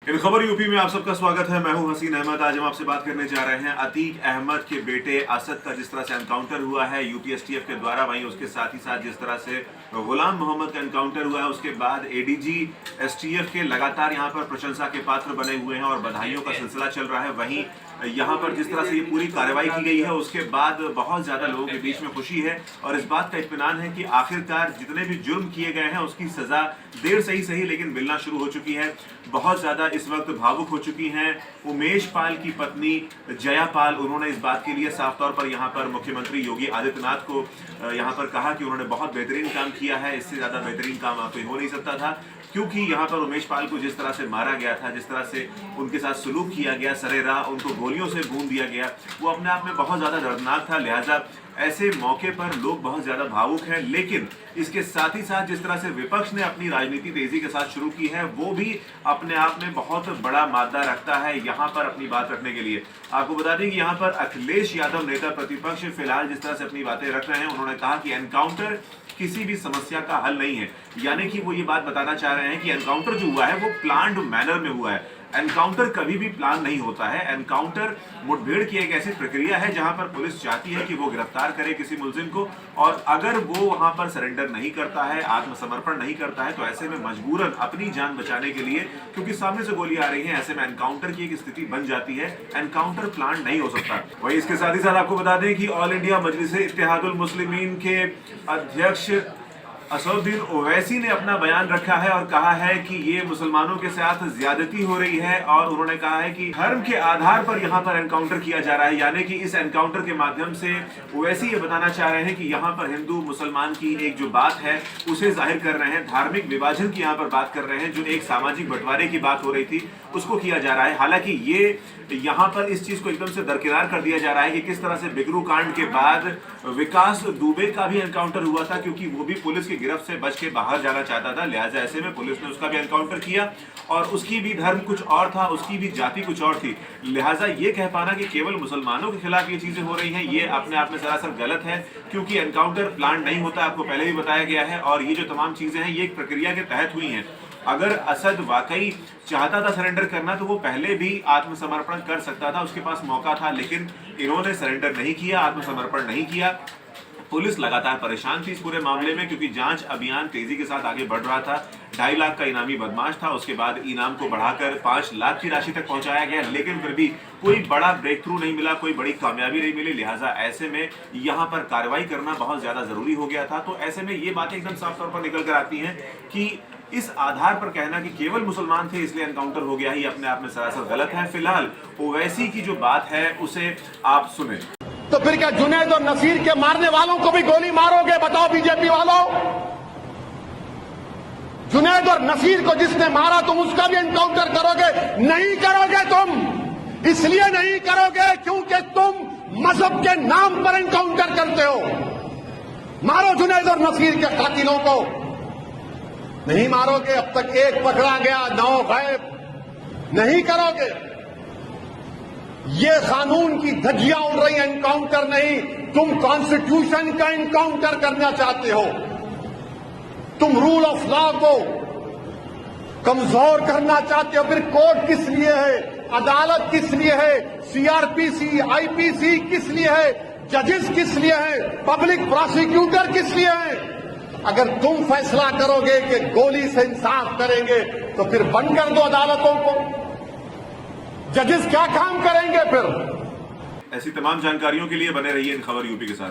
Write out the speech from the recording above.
इन खबर यूपी में आप सबका स्वागत है। मैं हूं हसीन अहमद। आज हम आपसे बात करने जा रहे हैं अतीक अहमद के बेटे असद का जिस तरह से एनकाउंटर हुआ है यूपी एसटीएफ के द्वारा, वहीं उसके साथ ही साथ जिस तरह से गुलाम मोहम्मद का एनकाउंटर हुआ है, उसके बाद एडीजी एसटीएफ के लगातार यहां पर प्रशंसा के पात्र बने हुए हैं और बधाइयों का सिलसिला चल रहा है। वहीं यहाँ पर जिस तरह से ये पूरी कार्रवाई की गई है उसके बाद बहुत ज्यादा लोगों के बीच में खुशी है और इस बात का इत्मीनान है कि आखिरकार जितने भी जुर्म किए गए हैं उसकी सजा देर से ही सही लेकिन मिलना शुरू हो चुकी है। बहुत ज्यादा इस वक्त भावुक हो चुकी हैं उमेश पाल की पत्नी जया पाल। उन्होंने इस बात के लिए साफ तौर पर यहाँ पर मुख्यमंत्री योगी आदित्यनाथ को यहाँ पर कहा कि उन्होंने बहुत बेहतरीन काम किया है, इससे ज्यादा बेहतरीन काम कोई हो नहीं सकता था, क्योंकि यहाँ पर उमेश पाल को जिस तरह से मारा गया था, जिस तरह से उनके साथ सलूक किया गया, सरेराह उनको गोलियों से भून दिया गया, वो अपने आप में बहुत ज्यादा दर्दनाक था। लिहाजा ऐसे मौके पर लोग बहुत ज्यादा भावुक हैं। लेकिन इसके साथ ही साथ जिस तरह से विपक्ष ने अपनी राजनीति तेजी के साथ शुरू की है वो भी अपने आप में बहुत बड़ा मादा रखता है यहाँ पर अपनी बात रखने के लिए। आपको बता दें कि यहाँ पर अखिलेश यादव नेता प्रतिपक्ष फिलहाल जिस तरह से अपनी बातें रख रहे हैं, उन्होंने कहा कि एनकाउंटर किसी भी समस्या का हल नहीं है। यानी कि वो ये बात बताना चाह रहे हैं कि एनकाउंटर जो हुआ है वो प्लान्ड मैनर में हुआ है। एनकाउंटर कभी भी प्लान नहीं होता है। एनकाउंटर मुठभेड़ की एक ऐसी प्रक्रिया है जहां पर पुलिस चाहती है कि वो गिरफ्तार करे किसी मुलजिम को, और अगर वो वहां पर सरेंडर नहीं करता है, आत्मसमर्पण नहीं करता है, तो ऐसे में मजबूरन अपनी जान बचाने के लिए, क्योंकि सामने से गोली आ रही है, ऐसे में एनकाउंटर की एक स्थिति बन जाती है। एनकाउंटर प्लान नहीं हो सकता। वही इसके साथ ही साथ आपको बता दें कि ऑल इंडिया मजलिस इत्तेहादुल मुस्लिमीन के अध्यक्ष असदुद्दीन ओवैसी ने अपना बयान रखा है और कहा है कि ये मुसलमानों के साथ ज्यादती हो रही है, और उन्होंने कहा है कि धर्म के आधार पर यहाँ पर एनकाउंटर किया जा रहा है। यानी कि इस एनकाउंटर के माध्यम से ओवैसी ये बताना चाह रहे हैं कि यहाँ पर हिंदू मुसलमान की एक जो बात है उसे जाहिर कर रहे हैं, धार्मिक विभाजन की यहाँ पर बात कर रहे हैं, जो एक सामाजिक बंटवारे की बात हो रही थी उसको किया जा रहा है। हालांकि ये यहाँ पर इस चीज को एकदम से दरकिनार कर दिया जा रहा है कि किस तरह से बिगरू कांड के बाद विकास दुबे का भी एनकाउंटर हुआ था, क्योंकि वो भी पुलिस की गिरफ्त से बच के बाहर जाना चाहता था। लिहाजा ऐसे में पुलिस ने उसका भी एनकाउंटर किया और उसकी भी धर्म कुछ और था, उसकी भी जाति कुछ और थी। लिहाजा ये कह पाना कि केवल मुसलमानों के खिलाफ ये चीजें हो रही हैं, ये अपने आप में सरासर गलत है, क्योंकि एनकाउंटर प्लान नहीं होता, आपको पहले भी बताया गया है। और ये जो तमाम चीजें हैं ये एक प्रक्रिया के तहत हुई हैं। अगर असद वाकई चाहता था सरेंडर करना तो वो पहले भी आत्मसमर्पण कर सकता था, उसके पास मौका था, लेकिन इन्होंने सरेंडर नहीं किया, आत्मसमर्पण नहीं किया। पुलिस लगातार परेशान थी इस पूरे मामले में, क्योंकि जांच अभियान तेजी के साथ आगे बढ़ रहा था। 2.5 लाख का इनामी बदमाश था, उसके बाद इनाम को बढ़ाकर 5 लाख की राशि तक पहुंचाया गया, लेकिन फिर भी कोई बड़ा ब्रेक थ्रू नहीं मिला, कोई बड़ी कामयाबी नहीं मिली। लिहाजा ऐसे में यहाँ पर कार्रवाई करना बहुत ज्यादा जरूरी हो गया था। तो ऐसे में ये बातें एकदम साफ तौर पर निकल कर आती हैं कि इस आधार पर कहना कि केवल मुसलमान थे इसलिए एनकाउंटर हो गया, ये अपने आप में सरासर गलत है। फिलहाल ओवैसी की जो बात है उसे आप सुने। तो फिर क्या जुनैद और नसीर के मारने वालों को भी गोली मारोगे? बताओ बीजेपी वालों, जुनैद और नसीर को जिसने मारा तुम उसका भी एनकाउंटर करोगे? नहीं करोगे तुम। इसलिए नहीं करोगे क्योंकि तुम मजहब के नाम पर एनकाउंटर करते हो। मारो जुनैद और नसीर के कातिलों को। नहीं मारोगे, अब तक एक पकड़ा गया, 9 गायब। नहीं करोगे, ये कानून की धज्जियां उड़ रही, एनकाउंटर नहीं। तुम कॉन्स्टिट्यूशन का एनकाउंटर करना चाहते हो, तुम रूल ऑफ लॉ को कमजोर करना चाहते हो। फिर कोर्ट किस लिए है, अदालत किस लिए है, सीआरपीसी आईपीसी किस लिए है, जजेस किस लिए है, पब्लिक प्रोसिक्यूटर किस लिए है? अगर तुम फैसला करोगे कि गोली से इंसाफ करेंगे तो फिर बंद कर दो अदालतों को। जजेस क्या काम करेंगे फिर? ऐसी तमाम जानकारियों के लिए बने रहिए इन खबर यूपी के साथ।